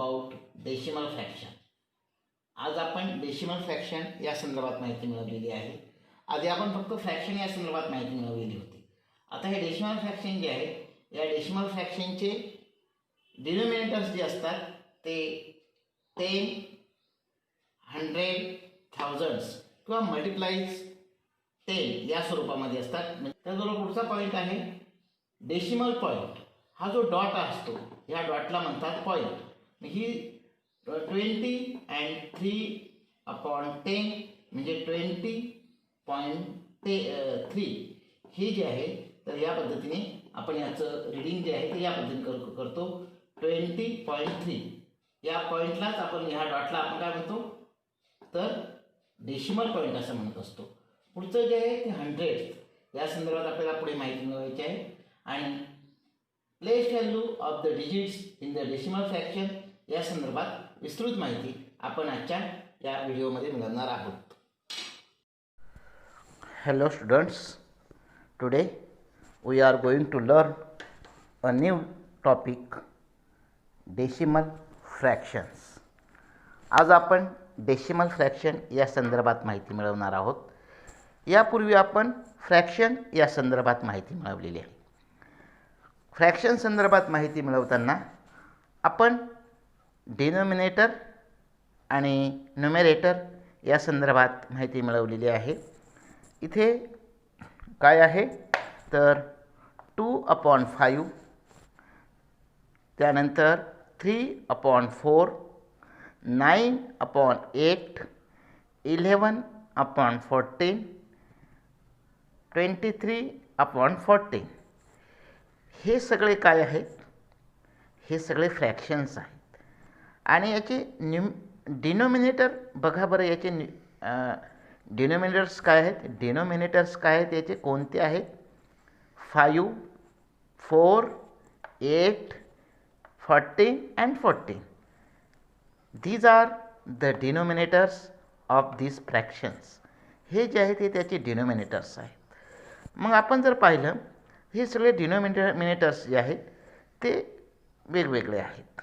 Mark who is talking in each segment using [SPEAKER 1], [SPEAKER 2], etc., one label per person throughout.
[SPEAKER 1] About decimal fraction. आज आपण decimal fraction या संदर्भात माहिती मिळवलेली आहे. आधी आपण फक्त फ्रॅक्शन या संदर्भात माहिती मिळवलेली होती. आता हे डेसिमल फ्रॅक्शन जे आहे, या डेसिमल फ्रॅक्शनचे डिनोमिनेटर्स जे असतात ते 10, 100, थाउजंड्स किंवा मल्टिप्लाईज 10 या स्वरूपामध्ये असतात. त्याचबरोबर पुढचा पॉईंट आहे डेसिमल पॉईंट. हा जो डॉट असतो या डॉटला म्हणतात पॉईंट. ही 20 and 3/10 म्हणजे 20.3 हे जे आहे, तर या पद्धतीने आपण याचं रीडिंग जे आहे ते या पद्धतीने करतो. 20.3 या पॉईंटलाच आपण, ह्या डॉटला आपण काय म्हणतो तर डेसिमल पॉईंट असं म्हणत असतो. पुढचं जे आहे ते 100 या संदर्भात आपल्याला पुढे माहिती मिळवायची आहे. आणि place value of the digits in the decimal fraction या संदर्भात विस्तृत माहिती आपण आजच्या या व्हिडिओमध्ये मिळवणार आहोत.
[SPEAKER 2] Hello students, today we are going to learn a new topic, decimal fractions. आज आपण डेसिमल फ्रॅक्शन या संदर्भात माहिती मिळवणार आहोत. यापूर्वी आपण फ्रॅक्शन या संदर्भात माहिती मिळवलेली आहे. फ्रॅक्शन संदर्भात माहिती मिळवताना आपण डिनोमिनेटर आणि न्यूमरेटर या संदर्भात माहिती मिळवलेली आहे. इथे काय आहे तर 2/5, त्यानंतर 3/4, 9/8, 11/14, 23/14 हे सगळे काय आहेत, हे सगळे फ्रॅक्शन्स आहेत. आणि याचे डिनोमिनेटर बघा बरं, याचे डिनोमिनेटर्स काय आहेत, डिनोमिनेटर्स काय आहेत याचे, कोणते आहेत, 5, 4, 8, 14 and 14. These are the denominators of these fractions. हे जे आहे ते त्याचे डिनोमिनेटर्स आहेत. मग आपण जर पाहिलं, हे सगळे डिनोमिनेटर्स जे आहेत ते वेगवेगळे आहेत.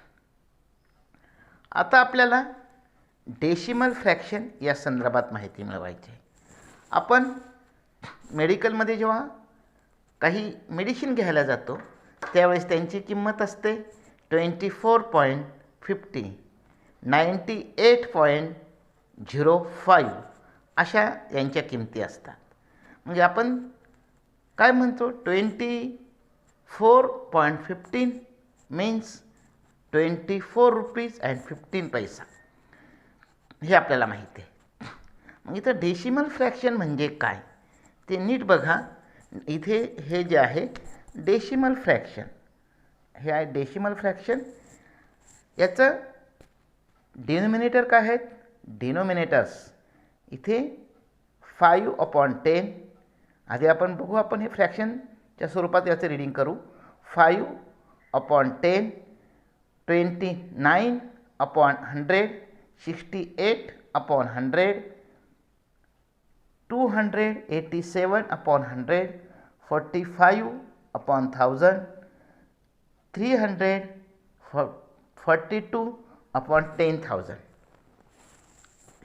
[SPEAKER 2] आता आपल्याला डेसिमल फ्रॅक्शन या संदर्भात माहिती मिळवायची आहे. आपण मेडिकलमध्ये जेव्हा काही मेडिसिन घ्यायला जातो त्यावेळेस त्यांची किंमत असते 24.50, 98.05 अशा यांच्या किमती असतात. म्हणजे आपण काय म्हणतो, 24.15 मीन्स 24 रुपीज and 15 पैसा, हे आपल्याला माहिती आहे. मग इथं डेसिमल फ्रॅक्शन म्हणजे काय ते नीट बघा. इथे हे जे आहे डेसिमल फ्रॅक्शन, हे आहे डेसिमल फ्रॅक्शन. याचं डिनोमिनेटर काय आहेत, डिनोमिनेटर्स इथे 5/10. आधी आपण बघू, आपण हे फ्रॅक्शनच्या स्वरूपात याचं रीडिंग करू. 5/10, 29/100, 68/100, 287/100, 45/1000, 342/10,000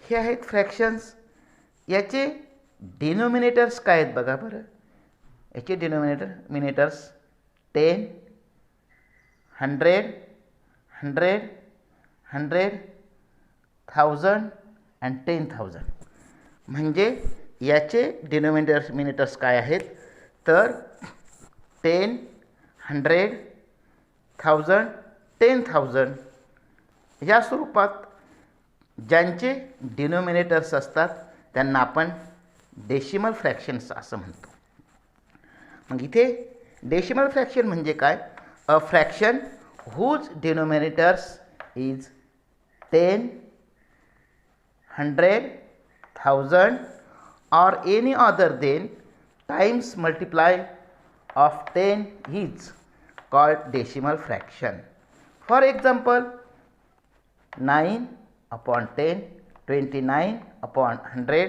[SPEAKER 2] हे आहेत फ्रॅक्शन्स. याचे डिनोमिनेटर्स काय आहेत बघा बरं. याचे डिनोमिनेटर्स 10, 100, 100, 100, 1000 and 10,000. म्हणजे याचे डिनोमिनेटर्स काय आहेत तर 10, 100, 1000, 10,000 या स्वरूपात ज्यांचे डिनोमिनेटर्स असतात त्यांना आपण डेसिमल फ्रॅक्शन्स असं म्हणतो. मग इथे डेसिमल फ्रॅक्शन म्हणजे काय, अ fraction whose denominators is 10, 100, 1000 or any other than times multiply of 10 is called decimal fraction. For example, 9/10, 29/100,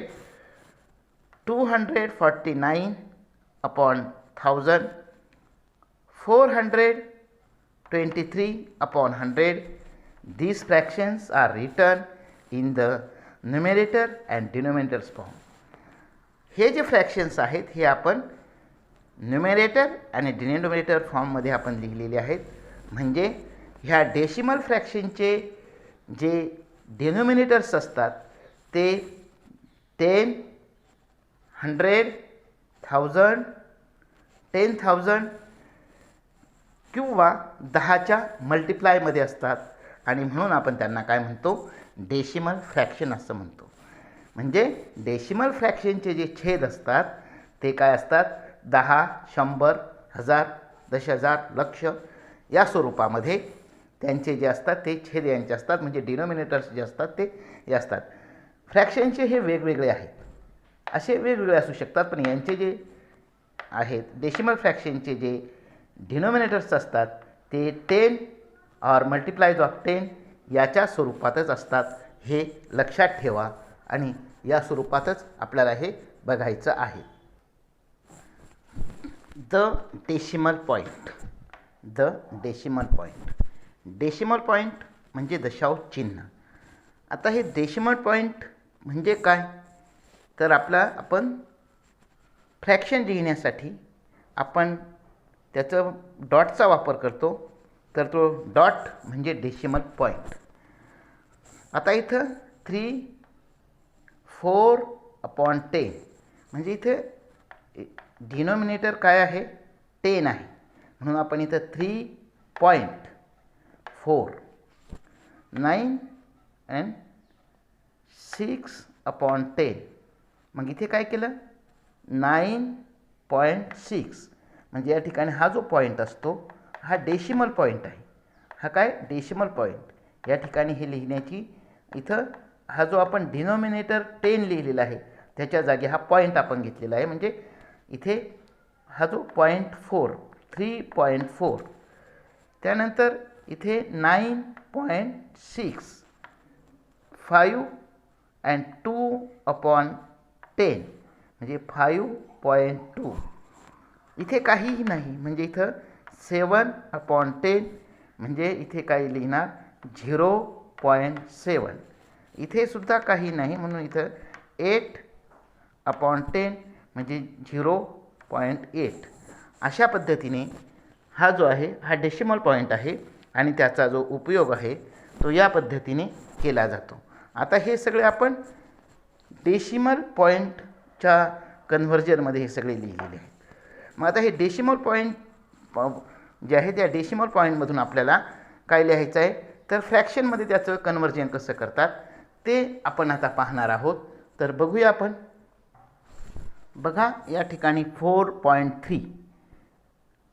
[SPEAKER 2] 249/1000, 423/100, these fractions are written in the numerator and denominators form. हे जे fractions आहेत हे आपण न्युमेरेटर आणि denominator फॉर्ममध्ये आपण लिहिलेले आहेत. म्हणजे ह्या डेसिमल फ्रॅक्शनचे जे डिनोमिनेटर्स असतात ते 10, 100, 1000, 10,000 किंवा 10च्या मल्टिप्लायमध्ये असतात आणि म्हणून आपण त्यांना काय म्हणतो, डेसिमल फ्रॅक्शन असं म्हणतो. म्हणजे डेसिमल फ्रॅक्शनचे जे छेद असतात ते काय असतात, 10, 100, 1000, 10,000, लक्ष या स्वरूपामध्ये त्यांचे जे असतात ते छेद यांचे असतात. म्हणजे डिनोमिनेटर्स जे असतात ते हे असतात. फ्रॅक्शनचे हे वेगवेगळे आहेत, असे वेगवेगळे असू शकतात, पण यांचे जे आहेत डेसिमल फ्रॅक्शनचे जे डिनोमिनेटर्स असतात ते 10 और मल्टिप्लाइज ऑफ 10 याच्या स्वरूपातच असतात. हे लक्षात ठेवा आणि या स्वरूपातच आपल्याला हे बघायचं आहे. The decimal point. The decimal point. Decimal point म्हणजे दशांश चिन्ह. आता हे डेसिमल पॉईंट म्हणजे काय, तर आपण फ्रॅक्शन लिहिण्यासाठी आपण त्याचं डॉटचा वापर करतो, तर तो डॉट म्हणजे डेसिमल पॉईंट. आता इथं 3, 4/10 म्हणजे इथे डिनोमिनेटर काय आहे, 10 आहे, म्हणून आपण इथं 3.4, 9 and 6/10. मग इथे काय केलं, 9.6. म्हणजे या ठिकाणी हा जो पॉईंट असतो हा डेसिमल पॉईंट आहे. हा काय, डेसिमल पॉईंट. या ठिकाणी हे लिहिण्याची इथं हा जो आपण डिनोमिनेटर 10 लिहिलेला आहे त्याच्या जागी हा पॉईंट आपण घेतलेला आहे. म्हणजे इथे हा जो 0.4, 3.4, त्यानंतर इथे 9.6, 5 and 2/10 म्हणजे 5.2. इथे काहीही नाही, म्हणजे इथं 7/10 म्हणजे इथे काही लिहिणार 0.7. इथे सुद्धा काही नाही, म्हणून इथं 8/10 म्हणजे 0.8. अशा पद्धतीने हा जो आहे हा डेसिमल पॉईंट आहे आणि त्याचा जो उपयोग आहे तो या पद्धतीने केला जातो. आता हे सगळे आपण डेसिमल पॉईंटच्या कन्व्हर्जनमध्ये हे सगळे लिहिलेले आहेत. मग आता हे डेसिमल पॉईंट जे आहे त्या डेसिमल पॉईंटमधून आपल्याला काय लिहायचं आहे, तर फ्रॅक्शनमध्ये त्याचं कन्व्हर्जन कसं करतात ते आपण आता पाहणार आहोत. तर बघूया आपण. बघा या ठिकाणी 4.3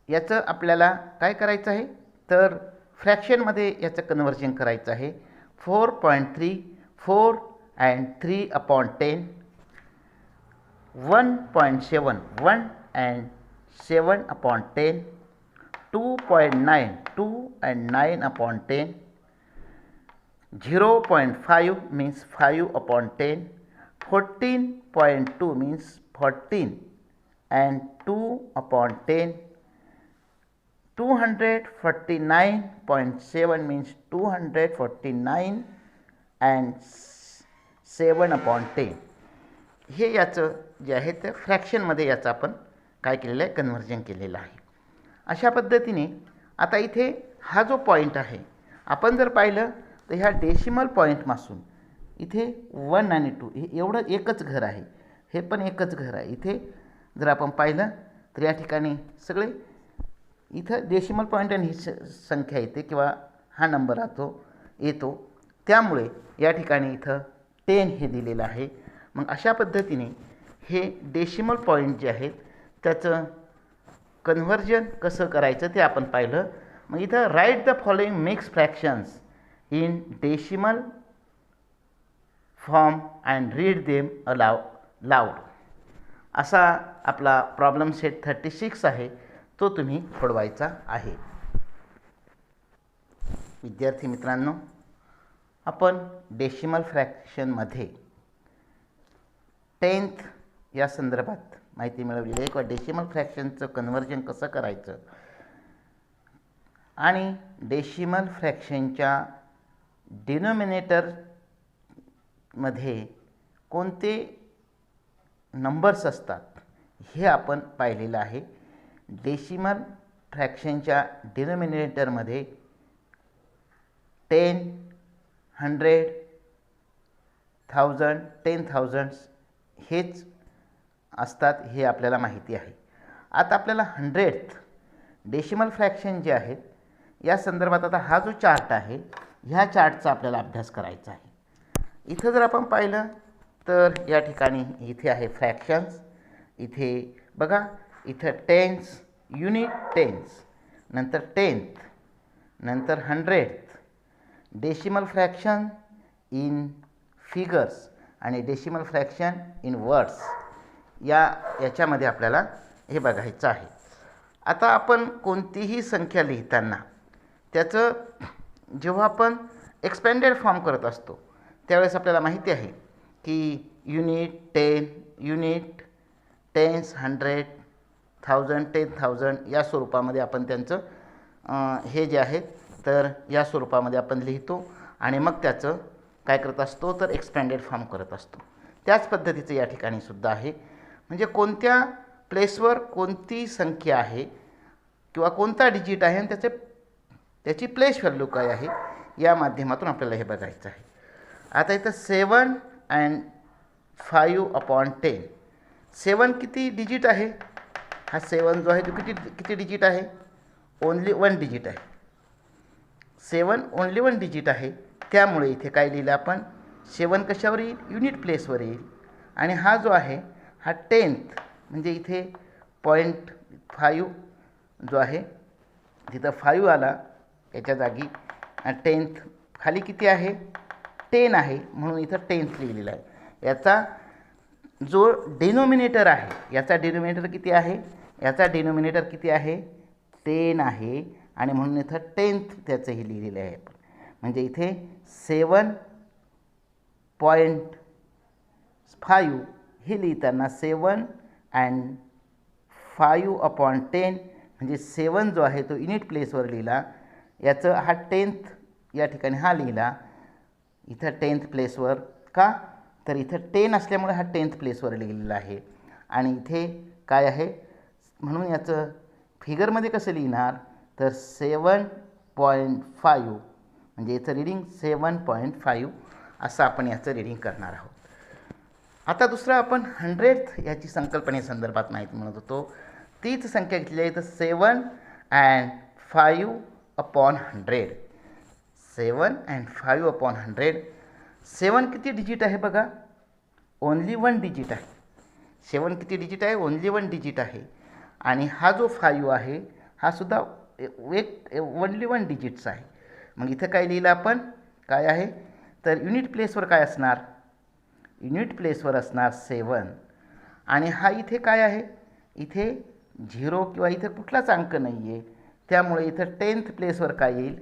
[SPEAKER 2] याचं आपल्याला काय करायचं आहे, तर फ्रॅक्शनमध्ये याचं कन्व्हर्जन करायचं आहे. 4.3, 4 and 3/10, 1.7, 1 and 7/10, 2.9, 2 and 9/10, 0.5 means 5/10, 14.2 means 14 and 2/10, 249.7 means 249 and 7/10. हे याचं जे आहे ते फ्रॅक्शनमध्ये याचं आपण काय केलेलं आहे, कन्व्हर्जन केलेलं आहे. अशा पद्धतीने आता इथे हा जो पॉईंट आहे आपण जर पाहिलं तर ह्या डेसिमल पॉईंटपासून इथे 1 आणि 2 हे एवढं एकच घर आहे, हे पण एकच घर आहे. इथे जर आपण पाहिलं तर या ठिकाणी सगळे इथं डेसिमल पॉईंट आणि ही संख्या येते किंवा हा नंबर येतो, त्यामुळे या ठिकाणी इथं 10 हे दिलेलं आहे. मग अशा पद्धतीने हे डेसिमल पॉईंट जे आहेत त्याचं कन्व्हर्जन कसं करायचं ते आपण पाहिलं. मग इथं write the following mix fractions in decimal form and read them loud असा आपला प्रॉब्लेम सेट 36 आहे, तो तुम्ही सोडवायचा आहे. विद्यार्थी मित्रांनो, आपण डेसिमल फ्रॅक्शनमध्ये 10th या संदर्भात माहिती मिळवलेली आहे किंवा डेसिमल फ्रॅक्शनचं कन्व्हर्जन कसं करायचं आणि डेसिमल फ्रॅक्शनच्या डिनॉमिनेटरमध्ये कोणते नंबर्स असतात हे आपण पाहिलेलं आहे. डेसिमल फ्रॅक्शनच्या डिनॉमिनेटरमध्ये 10, 100, 1000, 10,000 हेच असतात हे आपल्याला माहिती आहे. आता आपल्याला 100th डेसिमल फ्रॅक्शन जे आहेत या संदर्भात आता हा जो चार्ट आहे ह्या चार्टचा आपल्याला अभ्यास करायचा आहे. इथं जर आपण पाहिलं तर या ठिकाणी इथे आहे फ्रॅक्शन्स. इथे बघा, इथं टेन्स, युनिट टेन्स, नंतर 10th, नंतर 100th, decimal fraction in figures आणि डेसिमल फ्रॅक्शन इन वर्ड्स याच्यामध्ये आपल्याला हे बघायचं आहे. आता आपण कोणतीही संख्या लिहिताना त्याचं जेव्हा आपण एक्सपेंडेड फॉर्म करत असतो त्यावेळेस आपल्याला माहिती आहे की युनिट, 10, युनिट, टेन्स, 100, 1000, 10,000 या स्वरूपामध्ये आपण त्यांचं हे जे आहे तर या स्वरूपामध्ये आपण लिहितो आणि मग त्याचं काय करत असतो तर एक्सपेंडेड फॉर्म करत असतो. त्याच पद्धतीचं या ठिकाणी सुद्धा आहे. म्हणजे कोणत्या प्लेसवर कोणती संख्या आहे किंवा कोणता डिजिट आहे आणि त्याची प्लेस व्हॅल्यू काय आहे या माध्यमातून आपल्याला हे बघायचं आहे. आता इथं 7 and 5/10. 7 किती डिजिट आहे? हा 7 जो आहे तो किती डिजिट आहे? ओन्ली 1 डिजिट आहे. 7 ओन्ली 1 डिजिट आहे. त्यामुळे इथे काय लिहिलं आपण? 7 कशावर येईल? युनिट प्लेसवर येईल. आणि हा जो आहे हा 10th म्हणजे इथे 0.5 जो आहे तिथं 5 आला याच्या जागी. 10th खाली किती आहे? 10 आहे म्हणून इथं 10th लिहिलेलं आहे. याचा जो डिनोमिनेटर आहे याचा डिनोमिनेटर किती आहे? याचा डिनोमिनेटर किती आहे? 10 आहे आणि म्हणून इथं 10th त्याचंही लिहिलेलं आहे आपण. म्हणजे इथे 7.5 हे लिहिताना 7 and 5/10 म्हणजे 7 जो आहे तो युनिट प्लेसवर लिहिला. याचं हा 10th या ठिकाणी हा लिहिला इथं 10th प्लेसवर. का तर इथं 10 असल्यामुळे हा 10th प्लेसवर लिहिलेला आहे. आणि इथे काय आहे म्हणून याचं फिगरमध्ये कसं लिहिणार तर 7.5 म्हणजे याचं रीडिंग 7.5 असं आपण याचं रीडिंग करणार आहोत. आता दुसरं आपण 100th याची संकल्पनेसंदर्भात माहिती म्हणत होतो. तीच संख्या घेतली आहे तर 7 and 5/100. 7 and 5/100. 7 किती डिजिट आहे बघा? ओन्ली 1 डिजिट आहे. 7 किती डिजिट आहे? ओन्ली 1 डिजिट आहे. आणि हा जो 5 आहे हा सुद्धा ओन्ली 1 डिजिटचा आहे. मग इथं काय लिहिलं आपण? काय आहे तर युनिट प्लेसवर काय असणार? युनिट प्लेसवर असणार 7. आणि हा इथे काय आहे? इथे 0 किंवा इथे कुठलाच अंक नाही आहे. त्यामुळे इथं 10th प्लेसवर काय येईल?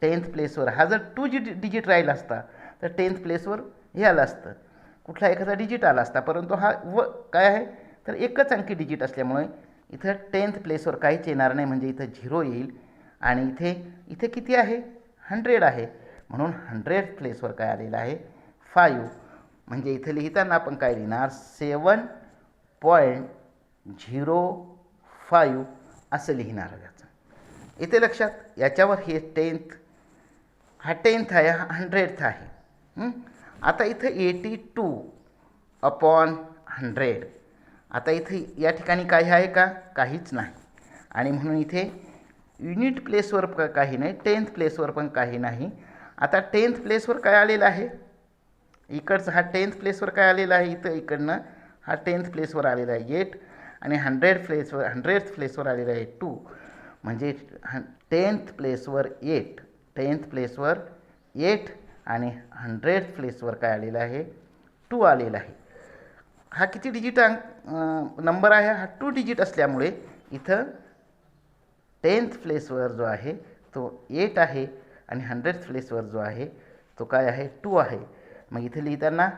[SPEAKER 2] 10th प्लेसवर हा जर 2 डिजिट राहिला असता तर 10th प्लेसवर हे आलं असतं, कुठला एखादा डिजिट आला असता. परंतु हा काय आहे तर एकच अंकी डिजिट असल्यामुळे इथं 10th प्लेसवर काहीच येणार नाही. म्हणजे इथं 0 येईल. आणि इथे किती आहे? 100 आहे म्हणून 100th प्लेसवर काय आलेलं आहे? 5. म्हणजे इथे लिहिताना आपण काय लिहिणार? 7.05 असं लिहिणार याचं. इथे लक्षात याच्यावर हे 10th हा 10th आहे, हा 100th आहे. आता इथं 82/100. आता इथे या ठिकाणी काही आहे का? काहीच नाही. आणि म्हणून इथे युनिट प्लेसवर काही नाही, 10th प्लेसवर पण काही नाही. आता 10th प्लेसवर काय आलेलं आहे? इकडचं हा 10th प्लेसवर काय आलेला आहे? इथं इकडनं हा 10th प्लेसवर आलेला आहे 8. आणि 100th प्लेसवर आलेला आहे 2. म्हणजे 10th प्लेसवर 8, 10th प्लेसवर 8 आणि 100th प्लेसवर काय आलेलं आहे? 2 आलेला आहे. हा किती डिजिट नंबर आहे? हा 2 डिजिट असल्यामुळे इथं 10th प्लेसवर जो आहे तो 8 आहे आणि 100th प्लेसवर जो आहे तो काय आहे? 2 आहे. मग इथे लिहिताना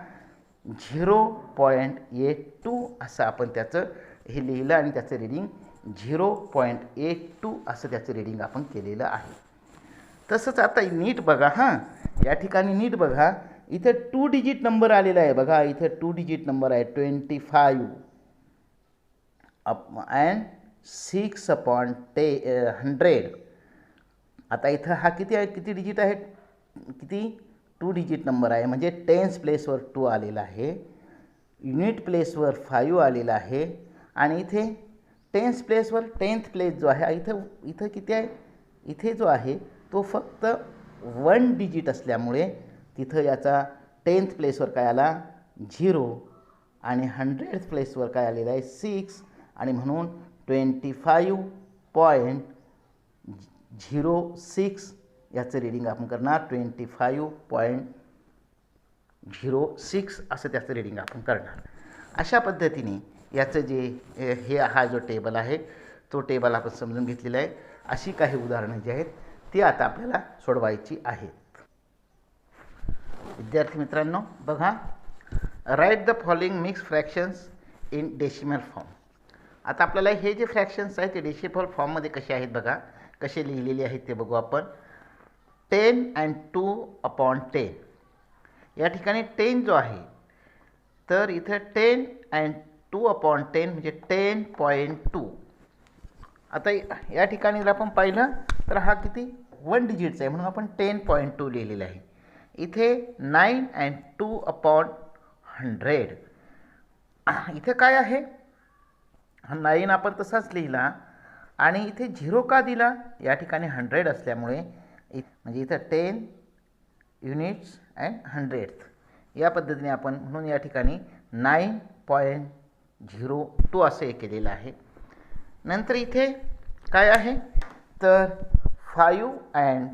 [SPEAKER 2] 0.82 असं आपण त्याचं हे लिहिलं आणि त्याचं रीडिंग 0.82 असं त्याचं रीडिंग आपण केलेलं आहे. तसंच आता नीट बघा हां, या ठिकाणी नीट बघा, इथे 2 डिजिट नंबर आलेला आहे बघा, इथे 2 डिजिट नंबर आहे 25 अँड 6/100. आता इथं हा किती आहे, किती डिजिट आहे, किती 2 डिजिट नंबर आहे, म्हणजे टेन्स प्लेसवर 2 आलेला आहे, युनिट प्लेसवर 5 आलेला आहे, आणि इथे टेन्स प्लेसवर 10th प्लेस जो आहे इथं किती आहे, इथे जो आहे तो फक्त 1 डिजिट असल्यामुळे तिथं याचा 10th प्लेसवर काय आला 0 आणि 100th प्लेसवर काय आलेला आहे 6 आणि म्हणून 25.06 याचं रीडिंग आपण करणार 25.06 असं त्याचं रीडिंग आपण करणार. अशा पद्धतीने याचं जे हा जो टेबल आहे तो टेबल आपण समजून घेतलेला आहे. अशी काही उदाहरणं जी आहेत ती आता आपल्याला सोडवायची आहेत. विद्यार्थी मित्रांनो बघा, write the following mix fractions in decimal form. आता आपल्याला हे जे फ्रॅक्शन्स आहेत ते डेसिमल फॉर्ममध्ये कसे आहेत बघा, कसे लिहिलेले आहेत ते बघू आपण. 10 and 2/10 या ठिकाणी 10 जो आहे तर इथं 10 and 2/10 म्हणजे 10.2. आता या ठिकाणी जर आपण पाहिलं तर हा किती 1 डिजिटचा आहे म्हणून आपण 10.2 लिहिलेलं आहे. इथे 9 and 2/100 इथे काय आहे, हा 9 आपण तसाच लिहिला आणि इथे 0 का दिला, या ठिकाणी 100 असल्यामुळे म्हणजे इथं 10 युनिट्स अँड 100th या पद्धतीने आपण म्हणून या ठिकाणी 9.02 असं हे केलेलं आहे. नंतर इथे काय आहे तर 5 and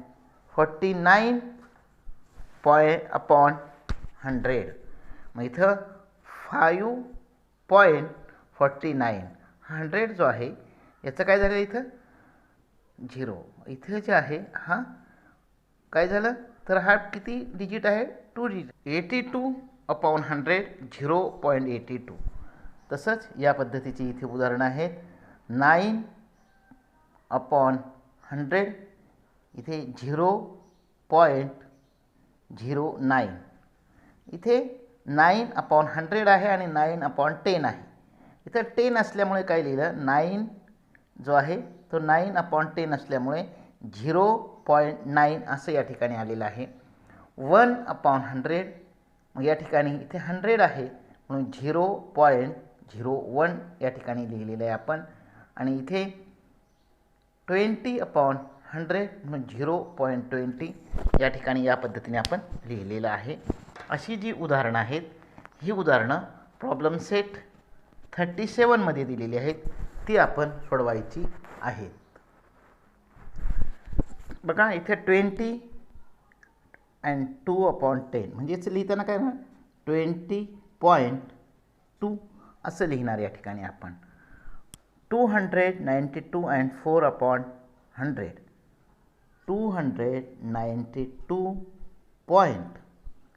[SPEAKER 2] 49/100 मग इथं 5.49 100 जो आहे याचं काय झालं इथं 0. इथे जे आहे हा काय झालं तर हा किती डिजिट आहे 2 डिजिट 82/100 0.82. तसंच या पद्धतीची इथे उदाहरणं आहेत 9/100 इथे 0.09. इथे 9/100 आहे आणि 9/10 आहे. इथं 10 असल्यामुळे काय लिहिलं 9 जो आहे तो 9/10 असल्यामुळे 0.9 असं या ठिकाणी आलेलं आहे. 1/100 मग या ठिकाणी इथे 100 आहे म्हणून 0.01 या ठिकाणी लिहिलेलं आहे आपण. आणि इथे 20/100 म्हणून 0.20 या ठिकाणी या पद्धतीने आपण लिहिलेलं आहे. अशी जी उदाहरणं आहेत ही उदाहरणं प्रॉब्लेम सेट 37 मध्ये दिलेली आहेत, ती आपण सोडवायची आहेत. बघा इथे 20 and 2/10 म्हणजेच लिहिताना काय ना 20.2 असं लिहिणार या ठिकाणी आपण. 292 and 4/100 292 पॉईंट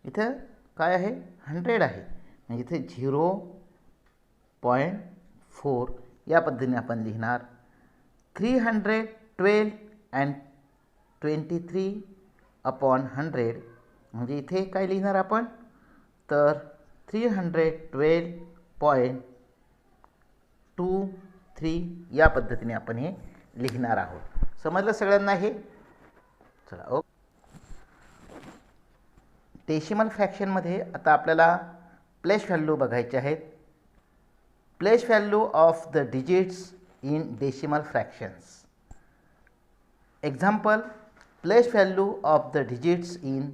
[SPEAKER 2] इथं काय आहे 100 आहे म्हणजे इथे 0.4 या पद्धतीने आपण लिहिणार. 312 and 23/100 म्हणजे इथे काय लिहिणार आपण तर 312.23 या पद्धतीने आपण हे लिहिणार आहोत. समजलं सगळ्यांना हे? चला ओके. डेसिमल फ्रॅक्शनमध्ये आता आपल्याला प्लेस व्हॅल्यू बघायचे आहेत. Place value of the digits in decimal fractions. Example, place value of the digits in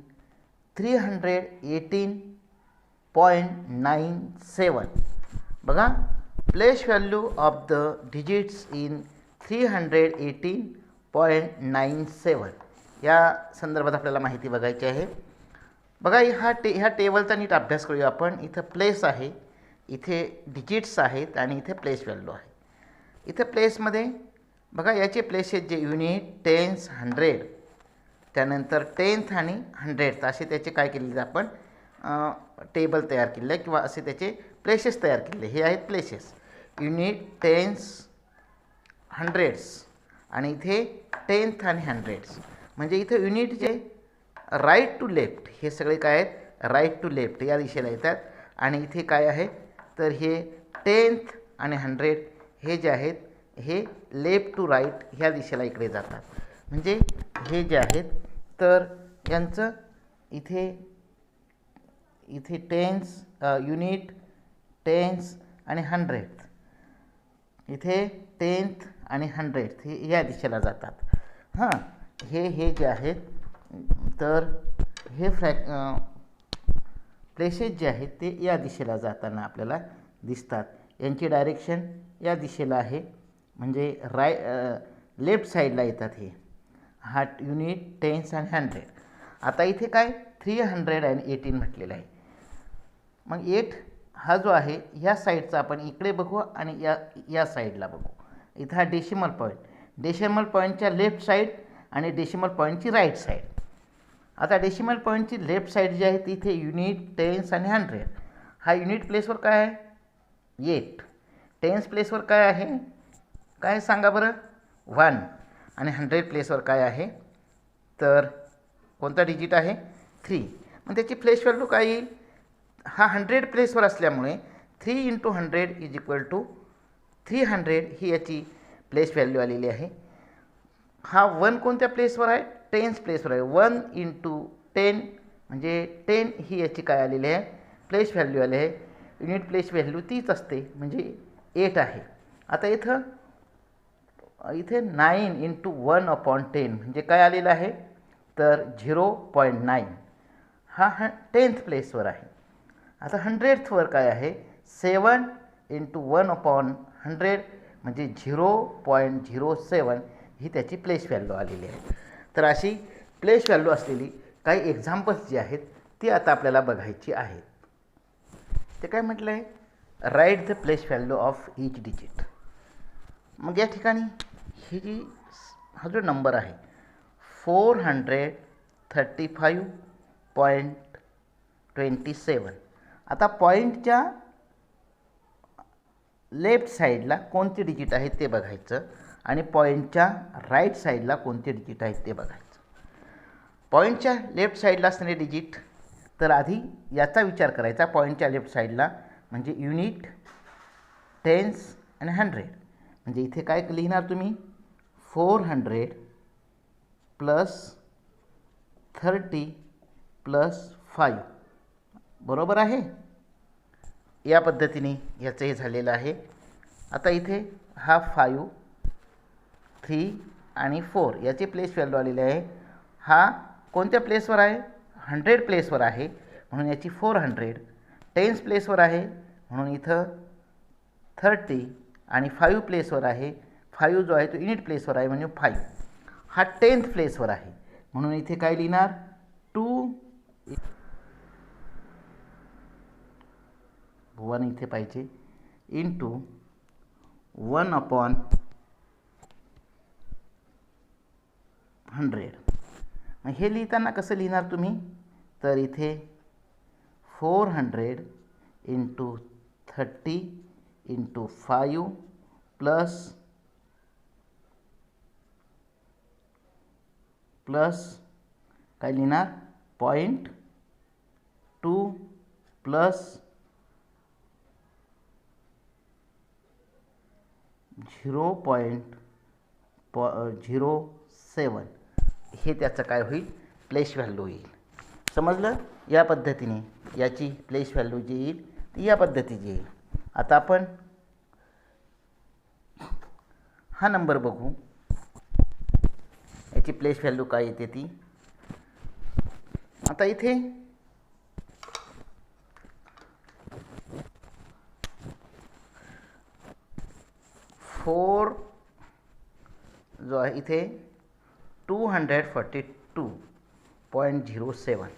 [SPEAKER 2] 318.97. बघा, place value of the digits in 318.97 या संदर्भात आपल्याला माहिती बघायची आहे. बघा ह्या टेबलचा नीट अभ्यास करूया आपण. इथं प्लेस आहे, इथे डिजिट्स आहेत आणि इथे प्लेस व्हॅल्यू आहे. इथे प्लेसमध्ये बघा याचे प्लेसेस जे युनिट, टेन्स, 100 त्यानंतर 10th आणि 100th असे त्याचे काय केलेले आपण टेबल तयार केलेलं आहे किंवा असे त्याचे प्लेसेस तयार केलेले. हे आहेत प्लेसेस युनिट, टेन्स, 100s आणि इथे 10th आणि 100s. म्हणजे इथं युनिट जे राईट टू लेफ्ट हे सगळे काय आहेत, राईट टू लेफ्ट या दिशेला येतात. आणि इथे काय आहे तर हे 10th आणि 100 हे जे आहेत हे लेफ्ट टू राईट ह्या दिशेला इकडे जातात. म्हणजे हे जे आहेत तर यांचं इथे इथे टेन्स युनिट, टेन्स आणि 100 इथे 10th आणि 100 हे या दिशेला जातात. हां, हे जे आहेत तर हे प्लेसेस जे आहेत ते या दिशेला जाताना आपल्याला दिसतात. यांची डायरेक्शन या दिशेला आहे, म्हणजे लेफ्ट साईडला येतात हे. हा युनिट, टेन्स आणि 100. आता इथे काय 318 म्हटलेलं आहे. मग 8 हा जो आहे ह्या साईडचा आपण इकडे बघू आणि या साईडला बघू. इथं हा डेसिमल पॉईंट, डेसिमल पॉईंटच्या लेफ्ट साईड आणि डेसिमल पॉईंटची राईट साईड. आता डेसिमल पॉईंटची लेफ्ट साईड जी आहे तिथे युनिट, टेन्स आणि 100. हा युनिट प्लेसवर काय आहे 8, टेन्स प्लेसवर काय आहे काय सांगा बरं 1 आणि 100 प्लेसवर काय आहे तर कोणता डिजिट आहे 3. मग त्याची प्लेस व्हॅल्यू काय येईल, हा 100 प्लेसवर असल्यामुळे 3 × 100 = 300 ही याची प्लेस व्हॅल्यू आलेली आहे. हा 1 कोणत्या प्लेसवर आहे, टेन्स प्लेसवर आहे. 1 × 10 म्हणजे 10 ही याची काय आलेली आहे प्लेस व्हॅल्यू आली आहे. युनिट प्लेस व्हॅल्यू तीच असते म्हणजे 8 आहे. आता इथे 9 × 1/10 म्हणजे काय आलेलं आहे तर 0.9. हा 10th प्लेसवर आहे. आता 100th वर काय आहे 7 × 1/100 म्हणजे 0.07 ही त्याची प्लेस व्हॅल्यू आलेली आहे. तर अशी प्लेस व्हॅल्यू असलेली काही एक्झाम्पल्स जी आहेत ती आता आपल्याला बघायची आहेत. ते काय म्हटलं आहे write the place value of each digit. मग या ठिकाणी ही जी हा जो नंबर आहे 435.27. आता पॉईंटच्या लेफ्ट साईडला कोणती डिजिट आहेत ते बघायचं आणि पॉईंटच्या राईट साईडला कोणते डिजिट आहेत ते बघायचं. पॉईंटच्या लेफ्ट साईडला असणारे डिजिट तर आधी याचा विचार करायचा. पॉईंटच्या लेफ्ट साईडला म्हणजे युनिट, टेन्स आणि 100. म्हणजे इथे काय लिहिणार तुम्ही 400 + 30 + 5 बरोबर आहे. या पद्धतीने याचं हे झालेलं आहे. आता इथे हा 5, 3 आणि 4 याची प्लेस व्हॅल्यू आलेली आहे. हा कोणत्या प्लेसवर आहे 100 प्लेसवर आहे म्हणून याची 400. टेन्स प्लेसवर आहे म्हणून इथं 30 आणि 5 प्लेसवर आहे. 5 जो आहे तो युनिट प्लेसवर आहे म्हणजे 5. हा 10th प्लेसवर आहे म्हणून इथे काय लिहिणार 2 1 इथे पाहिजे × 1/100. हे लिहिताना कसं लिहिणार तुम्ही तर इथे 400 × 30 × 5 प्लस काय लिहिणार 0.2 प्लस 0.07 हे त्याचं काय होईल प्लेस व्हॅल्यू येईल. समजलं. या पद्धतीने याची प्लेस व्हॅल्यू जी येईल ती या पद्धतीची येईल. आता आपण हा नंबर बघू याची प्लेस व्हॅल्यू काय येते ती. आता इथे 4 जो आहे इथे 242.07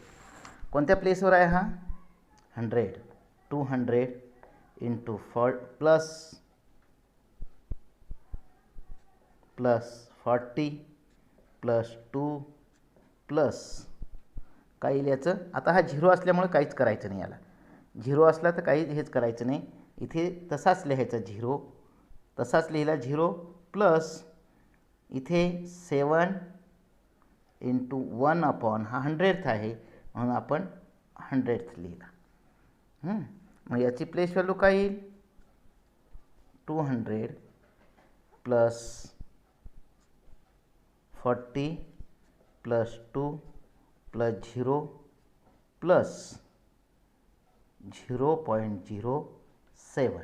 [SPEAKER 2] कोणत्या प्लेसवर आहे हा 100. 200 × 4 प्लस 40 प्लस 2 प्लस काय येईल याचं. आता हा 0 असल्यामुळे काहीच करायचं नाही. याला 0 असला तर काही हेच करायचं नाही. इथे तसाच लिहायचा 0 तसाच लिहिला 0 प्लस इथे 7 इंटू 1 हा 100th आहे म्हणून आपण 100th लिहिला. मग याची प्लेस व्हॅल्यू काय येईल? 200 प्लस 40 प्लस 2 प्लस 0 प्लस 0.07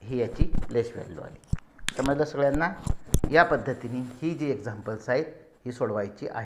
[SPEAKER 2] ही याची प्लेस व्हॅल्यू आली. समजलं सगळ्यांना? या पद्धतीने ही जी एक्झाम्पल्स आहेत ही सोडवायची आहे.